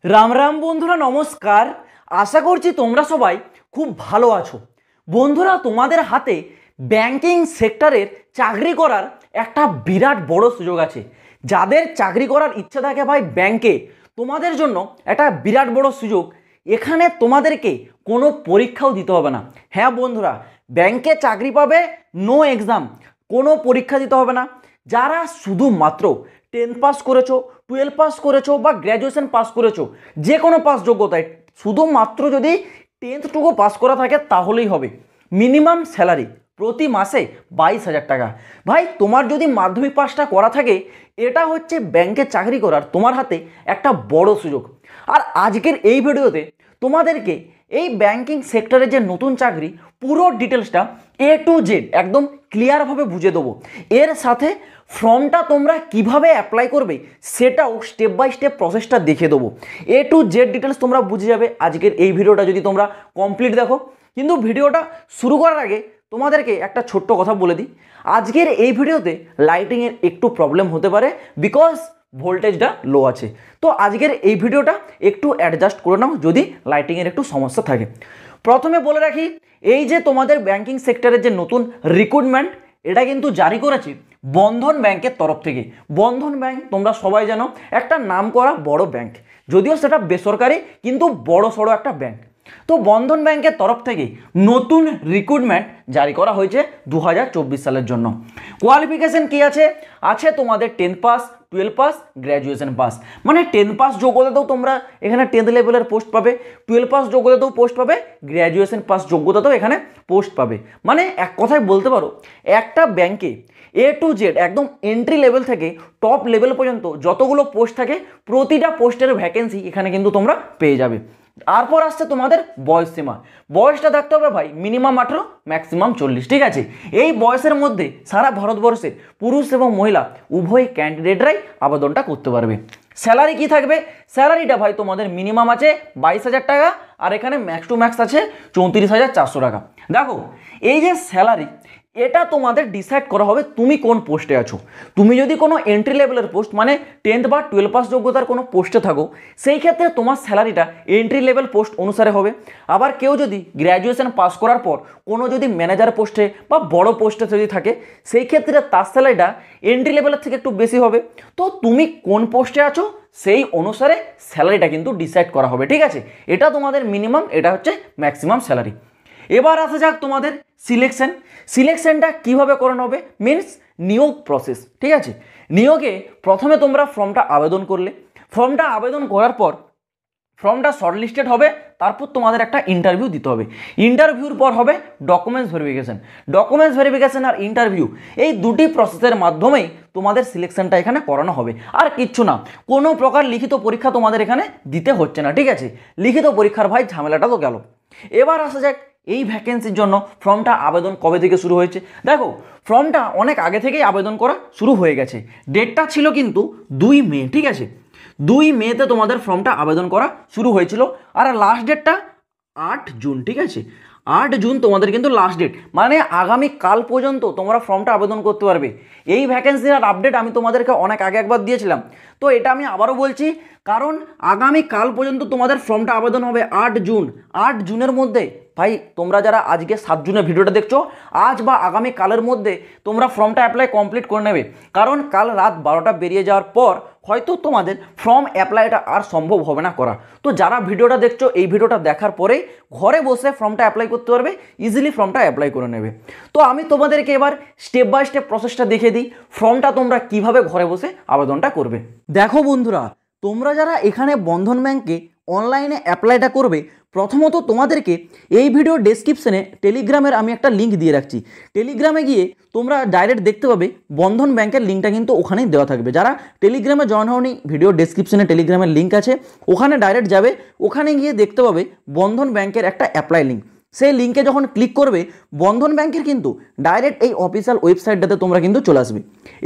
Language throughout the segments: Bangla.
রাম রাম বন্ধুরা, নমস্কার। আশা করছি তোমরা সবাই খুব ভালো আছো। বন্ধুরা, তোমাদের হাতে ব্যাংকিং সেক্টরের চাকরি করার একটা বিরাট বড় সুযোগ আছে। যাদের চাকরি করার ইচ্ছা থাকে ভাই ব্যাংকে, তোমাদের জন্য একটা বিরাট বড় সুযোগ। এখানে তোমাদেরকে কোনো পরীক্ষাও দিতে হবে না। হ্যাঁ বন্ধুরা, ব্যাংকে চাকরি পাবে, নো এক্সাম, কোনো পরীক্ষা দিতে হবে না। যারা শুধুমাত্র 10 পাস করেছো, 12 পাস করেছো বা গ্র্যাজুয়েশন পাস করেছো, যে কোনো পাস যোগ্যতায়, শুধুমাত্র যদি 10th পাস করা থাকে তাহলেই হবে। মিনিমাম স্যালারি প্রতি মাসে 22,000 টাকা। ভাই তোমার যদি মাধ্যমিক পাসটা করা থাকে, এটা হচ্ছে ব্যাংকে চাকরি করার তোমার হাতে একটা বড় সুযোগ। আর আজকের এই ভিডিওতে তোমাদেরকে এই ব্যাংকিং সেক্টরে যে নতুন চাকরি পুরো ডিটেলসটা A to Z একদম ক্লিয়ারভাবে বুঝিয়ে দেবো। এর সাথে ফর্মটা তোমরা কিভাবে অ্যাপ্লাই করবে সেটাও স্টেপ বাই স্টেপ প্রসেসটা দেখিয়ে দেবো। A to Z ডিটেলস তোমরা বুঝে যাবে আজকের এই ভিডিওটা যদি তোমরা কমপ্লিট দেখো। কিন্তু ভিডিওটা শুরু করার আগে তোমাদেরকে একটা ছোট্ট কথা বলে দিই। আজকের এই ভিডিওতে লাইটিংয়ের একটু প্রবলেম হতে পারে, বিকজ ভোল্টেজটা লো আছে। তো আজকের এই ভিডিওটা একটু অ্যাডজাস্ট করে নাও যদি লাইটিংয়ের একটু সমস্যা থাকে। প্রথমে বলে রাখি, এই যে তোমাদের ব্যাংকিং সেক্টরের যে নতুন রিক্রুটমেন্ট, এটা কিন্তু জারি করেছে বন্ধন ব্যাংকের তরফ থেকে। বন্ধন ব্যাংক তোমরা সবাই জানো, একটা নামকরা বড় ব্যাংক, যদিও সেটা বেসরকারি কিন্তু বড় সড়ো একটা ব্যাংক। তো বন্ধন ব্যাংকের তরফ থেকে নতুন রিক্রুটমেন্ট জারি করা হয়েছে 2024 সালের জন্য। কোয়ালিফিকেশন কি আছে? আছে তোমাদের 10 পাস, 12 পাস, গ্র্যাজুয়েশন পাস। মানে 10 পাস যোগ্যতাতেও তোমরা এখানে 10th লেভেলের পোস্ট পাবে, 12 পাস যোগ্যতাতেও পোস্ট পাবে, গ্র্যাজুয়েশন পাস যোগ্যতাতেও এখানে পোস্ট পাবে। মানে এক কথায় বলতে পারো, একটা ব্যাংকে A to Z একদম এন্ট্রি লেভেল থেকে টপ লেভেল পর্যন্ত যতগুলো পোস্ট থাকে, প্রতিটা পোস্টের ভ্যাকেন্সি এখানে কিন্তু তোমরা পেয়ে যাবে। তারপর আসছে তোমাদের বয়স সীমা। বয়সটা দেখতে হবে ভাই মিনিমাম 18, ম্যাক্সিমাম 40। ঠিক আছে, এই বয়সের মধ্যে সারা ভারতবর্ষে পুরুষ এবং মহিলা উভয় ক্যান্ডিডেটরাই আবেদনটা করতে পারবে। স্যালারি কি থাকবে? স্যালারিটা ভাই তোমাদের মিনিমাম আছে 22,000 টাকা, আর এখানে ম্যাক্স টু ম্যাক্স আছে 34,400 টাকা। দেখো, এই যে স্যালারি, এটা তোমাদের ডিসাইড করা হবে তুমি কোন পোস্টে আছো। তুমি যদি কোনো এন্ট্রি লেভেলের পোস্ট মানে 10th বা 12 পাস যোগ্যতার কোনো পোস্টে থাকো, সেই ক্ষেত্রে তোমার স্যালারিটা এন্ট্রি লেভেল পোস্ট অনুসারে হবে। আবার কেউ যদি গ্র্যাজুয়েশন পাস করার পর কোনো যদি ম্যানেজার পোস্টে বা বড় পোস্টে যদি থাকে, সেই ক্ষেত্রে তার স্যালারিটা এন্ট্রি লেভেলের থেকে একটু বেশি হবে। তো তুমি কোন পোস্টে আছো সেই অনুসারে স্যালারিটা কিন্তু ডিসাইড করা হবে। ঠিক আছে, এটা তোমাদের মিনিমাম, এটা হচ্ছে ম্যাক্সিমাম স্যালারি। এবার আসা যাক তোমাদের সিলেকশনটা কিভাবে করানো হবে, মিনস নিয়োগ প্রসেস। ঠিক আছে, নিয়োগে প্রথমে তোমরা ফর্মটা আবেদন করলে, ফর্মটা আবেদন করার পর ফর্মটা শর্টলিস্টেড হবে, তারপর তোমাদের একটা ইন্টারভিউ দিতে হবে। ইন্টারভিউর পর হবে ডকুমেন্টস ভেরিফিকেশন আর ইন্টারভিউ। এই দুটি প্রসেসের মাধ্যমেই তোমাদের সিলেকশনটা এখানে করানো হবে, আর কিচ্ছু না। কোনো প্রকার লিখিত পরীক্ষা তোমাদের এখানে দিতে হচ্ছে না। ঠিক আছে, লিখিত পরীক্ষার ভাই ঝামেলাটা তো গেল। এবার আসা যাক এই ভ্যাকেন্সির জন্য ফর্মটা আবেদন কবে থেকে শুরু হয়েছে। দেখো, ফর্মটা অনেক আগে থেকেই আবেদন করা শুরু হয়ে গেছে। ডেটটা ছিল কিন্তু 2 মে। ঠিক আছে, 2 মেতে তোমাদের ফর্মটা আবেদন করা শুরু হয়েছিল, আর লাস্ট ডেটটা 8 জুন। ঠিক আছে, 8 জুন তোমাদের কিন্তু লাস্ট ডেট, মানে আগামী কাল পর্যন্ত তোমরা ফর্মটা আবেদন করতে পারবে। এই ভ্যাকেন্সির আপডেট আমি তোমাদেরকে অনেক আগে একবার দিয়েছিলাম, তো এটা আমি আবারও বলছি, কারণ আগামী কাল পর্যন্ত তোমাদের ফর্মটা আবেদন হবে 8 জুন। 8 জুনের মধ্যে ভাই তোমরা যারা আজকে 7 জুনের ভিডিওটা দেখছো, আজ বা আগামী কালের মধ্যে তোমরা ফর্মটা অ্যাপ্লাই কমপ্লিট করে নেবে, কারণ কাল রাত 12টা বেরিয়ে যাওয়ার পর হয়তো তোমাদের ফর্ম অ্যাপ্লাইটা আর সম্ভব হবে না করা। তো যারা ভিডিওটা দেখছো, এই ভিডিওটা দেখার পরেই ঘরে বসে ফর্মটা অ্যাপ্লাই করতে পারবে, ইজিলি ফর্মটা অ্যাপ্লাই করে নেবে। তো আমি তোমাদেরকে এবার স্টেপ বাই স্টেপ প্রসেসটা দেখিয়ে দিই, ফর্মটা তোমরা কিভাবে ঘরে বসে আবেদনটা করবে। দেখো বন্ধুরা, তোমরা যারা এখানে বন্ধন ব্যাংকে অনলাইনে অ্যাপ্লাইটা করবে, প্রথমত তোমাদেরকে এই ভিডিও ডেসক্রিপশনে টেলিগ্রামের আমি একটা লিঙ্ক দিয়ে রাখছি। টেলিগ্রামে গিয়ে তোমরা ডাইরেক্ট দেখতে পাবে বন্ধন ব্যাংকের লিঙ্কটা কিন্তু ওখানেই দেওয়া থাকবে। যারা টেলিগ্রামে জয়েন হওনি, ভিডিও ডেসক্রিপশনে টেলিগ্রামের লিঙ্ক আছে, ওখানে ডাইরেক্ট যাবে, ওখানে গিয়ে দেখতে পাবে বন্ধন ব্যাংকের একটা অ্যাপ্লাই লিঙ্ক। সেই লিঙ্কে যখন ক্লিক করবে, বন্ধন ব্যাংকের কিন্তু ডাইরেক্ট এই অফিসিয়াল ওয়েবসাইটটাতে তোমরা কিন্তু চলে আসবে।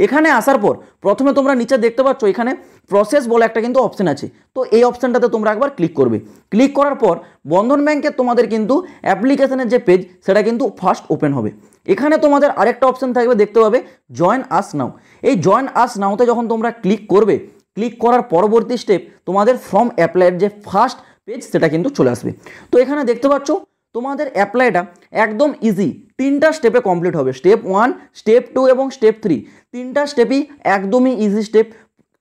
এখানে আসার পর প্রথমে তোমরা নিচে দেখতে পাচ্ছ এখানে প্রসেস বলে একটা কিন্তু অপশন আছে, তো এই অপশানটাতে তোমরা একবার ক্লিক করবে। ক্লিক করার পর বন্ধন ব্যাংকের তোমাদের কিন্তু অ্যাপ্লিকেশনের যে পেজ, সেটা কিন্তু ফার্স্ট ওপেন হবে। এখানে তোমাদের আরেকটা অপশান থাকবে, দেখতে পাবে জয়েন আস নাও। এই জয়েন আস নাওতে যখন তোমরা ক্লিক করবে, ক্লিক করার পরবর্তী স্টেপ তোমাদের ফর্ম অ্যাপ্লাইয়ের যে ফার্স্ট পেজ সেটা কিন্তু চলে আসবে। তো এখানে দেখতে পাচ্ছ তোমাদের অ্যাপ্লাইটা একদম ইজি, 3টা স্টেপে কমপ্লিট হবে। স্টেপ 1, স্টেপ 2 এবং স্টেপ 3, 3টা স্টেপই একদমই ইজি স্টেপ।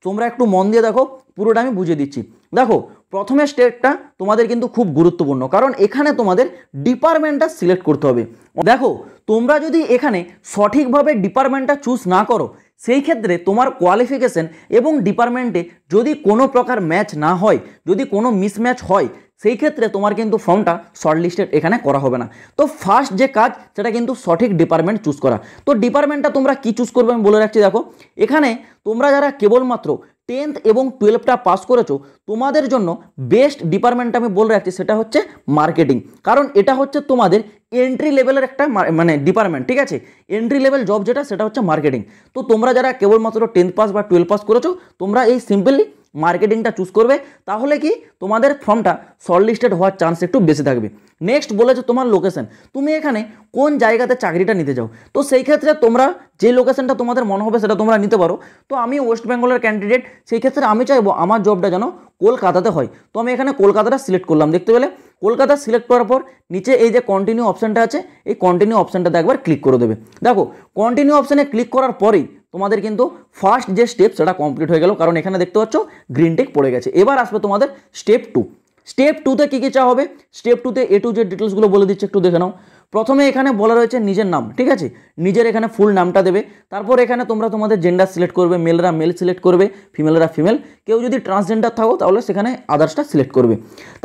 তোমরা একটু মন দিয়ে দেখো, পুরোটা আমি বুঝিয়ে দিচ্ছি। দেখো, প্রথমে স্টেপটা তোমাদের কিন্তু খুব গুরুত্বপূর্ণ, কারণ এখানে তোমাদের ডিপার্টমেন্টটা সিলেক্ট করতে হবে। দেখো, তোমরা যদি এখানে সঠিকভাবে ডিপার্টমেন্টটা চুজ না করো, সেই ক্ষেত্রে তোমার কোয়ালিফিকেশন এবং ডিপার্টমেন্টে যদি কোনো প্রকার ম্যাচ না হয়, যদি কোনো মিসম্যাচ হয়, সেই ক্ষেত্রে তোমার কিন্তু ফর্মটা শর্টলিস্টেড এখানে করা হবে না। তো ফার্স্ট যে কাজ সেটা কিন্তু সঠিক ডিপার্টমেন্ট চুজ করা। তো ডিপার্টমেন্টটা তোমরা কি চুজ করবে আমি বলে রাখছি। দেখো, এখানে তোমরা যারা কেবলমাত্র 10th এবং 12টা পাস করেছো, তোমাদের জন্য বেস্ট ডিপার্টমেন্টটা আমি বলে রাখছি, সেটা হচ্ছে মার্কেটিং। কারণ এটা হচ্ছে তোমাদের এন্ট্রি লেভেলের একটা মানে ডিপার্টমেন্ট, ঠিক আছে। এন্ট্রি লেভেল জব যেটা, সেটা হচ্ছে মার্কেটিং। তো তোমরা যারা কেবলমাত্র 10th পাস বা 12 পাস করেছো, তোমরা এই সিম্পলি মার্কেটিংটা চুজ করবে, তাহলে কি তোমাদের ফর্মটা শর্টলিস্টেড হওয়ার চান্স একটু বেশি থাকবে। নেক্সট বলেছে তোমার লোকেশন, তুমি এখানে কোন জায়গাতে চাকরিটা নিতে চাও। তো সেই ক্ষেত্রে তোমরা যে লোকেশনটা তোমাদের মনে হবে সেটা তোমরা নিতে পারো। তো আমি ওয়েস্ট বেঙ্গলের ক্যান্ডিডেট, সেই ক্ষেত্রে আমি চাইবো আমার জবটা যেন কলকাতাতে হয়। তো আমি এখানে কলকাতাটা সিলেক্ট করলাম। দেখতে পেলে কলকাতা সিলেক্ট করার পর নিচে এই যে কন্টিনিউ অপশানটা আছে, এই কন্টিনিউ অপশানটাতে একবার ক্লিক করে দেবে। দেখো, কন্টিনিউ অপশানে ক্লিক করার পরেই তোমাদের কিন্তু ফার্স্ট যে স্টেপ সেটা কমপ্লিট হয়ে গেল, কারণ এখানে দেখতে পাচ্ছ গ্রিন টিক পড়ে গেছে। এবার আসবে তোমাদের স্টেপ 2। স্টেপ 2তে কী কী চাওয়া হবে, স্টেপ 2তে A to Z ডিটেলসগুলো বলে দিচ্ছে, একটু দেখে নাও। প্রথমে এখানে বলা রয়েছে নিজের নাম, ঠিক আছে, নিজের এখানে ফুল নামটা দেবে। তারপর এখানে তোমরা তোমাদের জেন্ডার সিলেক্ট করবে, মেলরা মেল সিলেক্ট করবে, ফিমেলরা ফিমেল। কেউ যদি ট্রান্সজেন্ডার থাকো তাহলে সেখানে আদার্সটা সিলেক্ট করবে।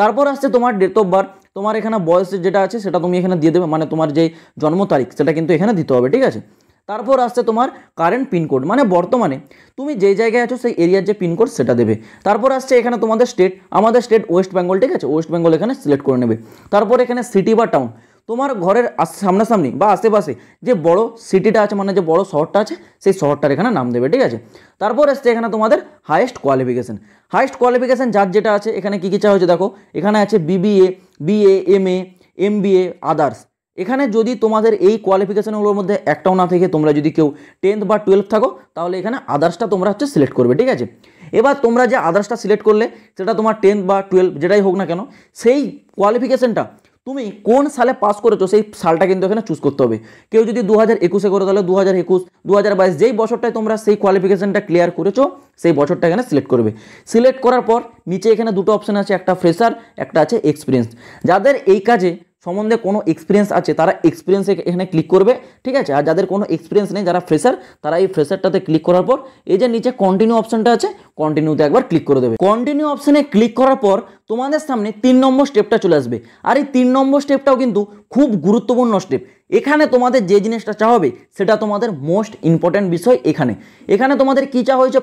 তারপর আসছে তোমার ডেট অফ বার্থ, তোমার এখানে বয়স যেটা আছে সেটা তুমি এখানে দিয়ে দেবে, মানে তোমার যে জন্ম তারিখ সেটা কিন্তু এখানে দিতে হবে, ঠিক আছে। তারপর আসছে তোমার কারেন্ট পিনকোড, মানে বর্তমানে তুমি যে জায়গায় আছো সেই এরিয়ার যে পিনকোড সেটা দেবে। তারপর আসছে এখানে তোমাদের স্টেট, আমাদের স্টেট ওয়েস্ট বেঙ্গল, ঠিক আছে, ওয়েস্ট বেঙ্গল এখানে সিলেক্ট করে নেবে। তারপর এখানে সিটি বা টাউন, তোমার ঘরের সামনাসামনি বা আশেপাশে যে বড় সিটিটা আছে, মানে যে বড় শহরটা আছে, সেই শহরটার এখানে নাম দেবে, ঠিক আছে। তারপর আসছে এখানে তোমাদের হাইয়েস্ট কোয়ালিফিকেশন। হাইয়েস্ট কোয়ালিফিকেশন যার যেটা আছে, এখানে কী কী চাওয়া হয়েছে দেখো, এখানে আছে BBA, BA, MA, MBA, others. এখানে যদি তোমাদের এই কোয়ালিফিকেশনগুলোর মধ্যে একটাও না থেকে তোমরা যদি কেউ 10th বা 12 থাকো, তাহলে এখানে আদার্সটা তোমরা হচ্ছে সিলেক্ট করবে, ঠিক আছে। এবার তোমরা যে আদার্সটা সিলেক্ট করলে, সেটা তোমার 10th বা 12 যেটাই হোক না কেন, সেই কোয়ালিফিকেশনটা তুমি কোন সালে পাস করেছো সেই সালটা কিন্তু এখানে চুজ করতে হবে। কেউ যদি 2021-এ করো তাহলে 2021, 2022, যেই বছরটায় তোমরা সেই কোয়ালিফিকেশনটা ক্লিয়ার করেছো সেই বছরটা এখানে সিলেক্ট করবে। সিলেক্ট করার পর নিচে এখানে দুটো অপশান আছে, একটা ফ্রেশার, একটা আছে এক্সপিরিয়েন্স। যাদের এই কাজে সম্বন্ধে কোনো এক্সপিরিয়েন্স আছে তারা এক্সপিরিয়েন্সে এখানে ক্লিক করবে, ঠিক আছে। আর যাদের কোনো এক্সপিরিয়েন্স নেই, যারা ফ্রেশার, তারা এই ফ্রেশারটাতে ক্লিক করার পর এই যে নিচে কন্টিনিউ অপশানটা আছে, কন্টিনিউতে একবার ক্লিক করে দেবে। কন্টিনিউ অপশানে ক্লিক করার পর তোমাদের সামনে 3 নম্বর স্টেপটা চলে আসবে। আর এই 3 নম্বর স্টেপটাও কিন্তু খুব গুরুত্বপূর্ণ স্টেপ। এখানে তোমাদের যে জিনিসটা চাওয়া হবে সেটা তোমাদের মোস্ট ইম্পর্ট্যান্ট বিষয়। এখানে তোমাদের কী চাওয়া হয়েছে,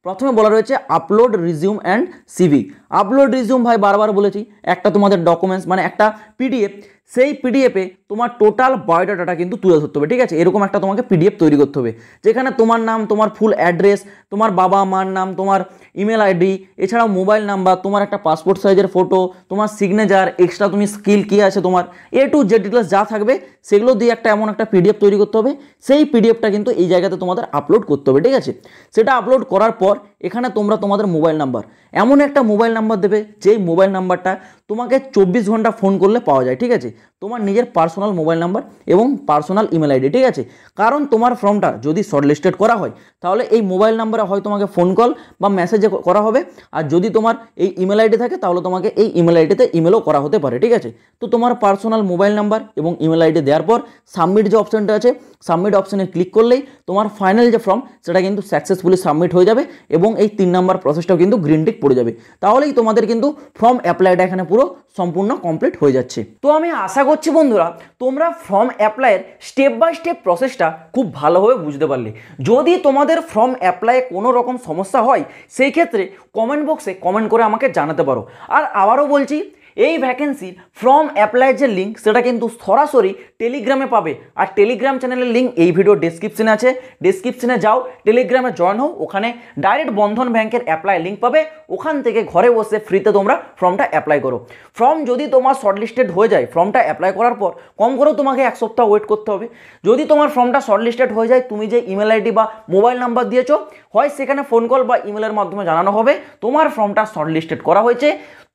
প্রথমে বলা রয়েছে upload resume and CV। Upload resume ভাই বারবার বলেছি, একটা তোমাদের ডকুমেন্টস মানে একটা PDF, সেই পিডিএফে তোমার টোটাল বায়োডাটাটা কিন্তু তুলে ধরতে হবে, ঠিক আছে। এরকম একটা তোমাকে PDF তৈরি করতে হবে, যেখানে তোমার নাম, তোমার ফুল অ্যাড্রেস, তোমার বাবা মার নাম, তোমার ইমেল আইডি, এছাড়াও মোবাইল নাম্বার, তোমার একটা পাসপোর্ট সাইজের ফটো, তোমার সিগনেচার, এক্সট্রা তুমি স্কিল কী আছে তোমার, A to Z ডিটেলস যা থাকবে সেগুলো দিয়ে এমন একটা PDF তৈরি করতে হবে। সেই PDFটা কিন্তু এই জায়গাতে তোমাদের আপলোড করতে হবে, ঠিক আছে। সেটা আপলোড করার পর এখানে তোমরা তোমাদের মোবাইল নাম্বার, এমন একটা মোবাইল নাম্বার দেবে যেই মোবাইল নাম্বারটা তোমাকে 24 ঘন্টা ফোন করলে পাওয়া যায়, ঠিক আছে। তোমার নিজের পার্সোনাল মোবাইল নাম্বার এবং পার্সোনাল ইমেল আইডি, ঠিক আছে। কারণ তোমার ফর্মটা যদি শর্টলিস্টেড করা হয় তাহলে এই মোবাইল নাম্বারে হয় তোমাকে ফোন কল বা মেসেজে করা হবে, আর যদি তোমার এই ইমেল আইডি থাকে তাহলে তোমাকে এই ইমেল আইডিতে ইমেলও করা হতে পারে, ঠিক আছে। তো তোমার পার্সোনাল মোবাইল নাম্বার এবং ইমেল আইডি দেওয়ার পর সাবমিট যে অপশানটা আছে, সাবমিট অপশানে ক্লিক করলেই তোমার ফাইনাল যে ফর্ম সেটা কিন্তু সাকসেসফুলি সাবমিট হয়ে যাবে এবং এই 3 নাম্বার প্রসেসটাও কিন্তু গ্রিন টিক পড়ে যাবে। তাহলেই তোমাদের কিন্তু ফর্ম অ্যাপ্লাইটা এখানে পুরো সম্পূর্ণ কমপ্লিট হয়ে যাচ্ছে। তো আমি আশা করছি বন্ধুরা তোমরা ফর্ম অ্যাপ্লাইয়ের স্টেপ বাই স্টেপ প্রসেসটা খুব ভালোভাবে বুঝতে পারলে। যদি তোমাদের ফর্ম অ্যাপ্লাইয়ে কোনো রকম সমস্যা হয় সেই ক্ষেত্রে কমেন্ট বক্সে কমেন্ট করে আমাকে জানাতে পারো। আর আবারও বলছি, এই ভ্যাকেন্সির ফর্ম অ্যাপ্লাইয়ের যে লিঙ্ক সেটা কিন্তু সরাসরি টেলিগ্রামে পাবে। আর টেলিগ্রাম চ্যানেলের লিঙ্ক এই ভিডিও ডেসক্রিপশনে আছে, ডেসক্রিপশনে যাও, টেলিগ্রামে জয়েন হও, ওখানে ডাইরেক্ট বন্ধন ব্যাংকের অ্যাপ্লাই লিঙ্ক পাবে, ওখান থেকে ঘরে বসে ফ্রিতে তোমরা ফর্মটা অ্যাপ্লাই করো। ফর্ম যদি তোমার শর্টলিস্টেড হয়ে যায়, ফর্মটা অ্যাপ্লাই করার পর কম করেও তোমাকে 1 সপ্তাহ ওয়েট করতে হবে। যদি তোমার ফর্মটা শর্টলিস্টেড হয়ে যায়, তুমি যে ইমেল আইডি বা মোবাইল নাম্বার দিয়েছো, হয় সেখানে ফোন কল বা ইমেলের মাধ্যমে জানানো হবে তোমার ফর্মটা শর্টলিস্টেড করা হয়েছে।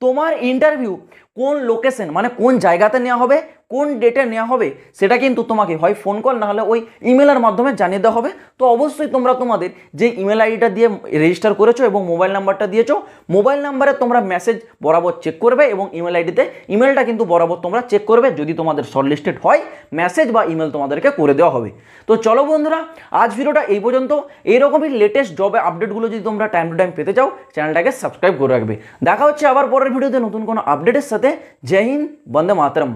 তোমার ইন্টারভিউ কোন লোকেশন মানে কোন জায়গাতে নেওয়া হবে, কোন ডেটে নেওয়া হবে, সেটা কিন্তু তোমাকে হয় ফোন কল না হলে ওই ইমেলের মাধ্যমে জানিয়ে দেওয়া হবে। তো অবশ্যই তোমরা তোমাদের যে ইমেল আইডিটা দিয়ে রেজিস্টার করেছো এবং মোবাইল নাম্বারটা দিয়েছো, মোবাইল নাম্বারে তোমরা মেসেজ বরাবর চেক করবে এবং ইমেল আইডিতে ইমেলটা কিন্তু বরাবর তোমরা চেক করবে। যদি তোমাদের শর্টলিস্টেড হয়, মেসেজ বা ইমেল তোমাদেরকে করে দেওয়া হবে। তো চলো বন্ধুরা, আজ ভিডিওটা এই পর্যন্ত। এইরকমই লেটেস্ট জবে আপডেটগুলো যদি তোমরা টাইম টু টাইম পেতে চাও, চ্যানেলটাকে সাবস্ক্রাইব করে রাখবে। দেখা হচ্ছে আবার পরের ভিডিওতে নতুন কোনো আপডেটের সাথে। জয় হিন্দ, বন্দে মাতরম।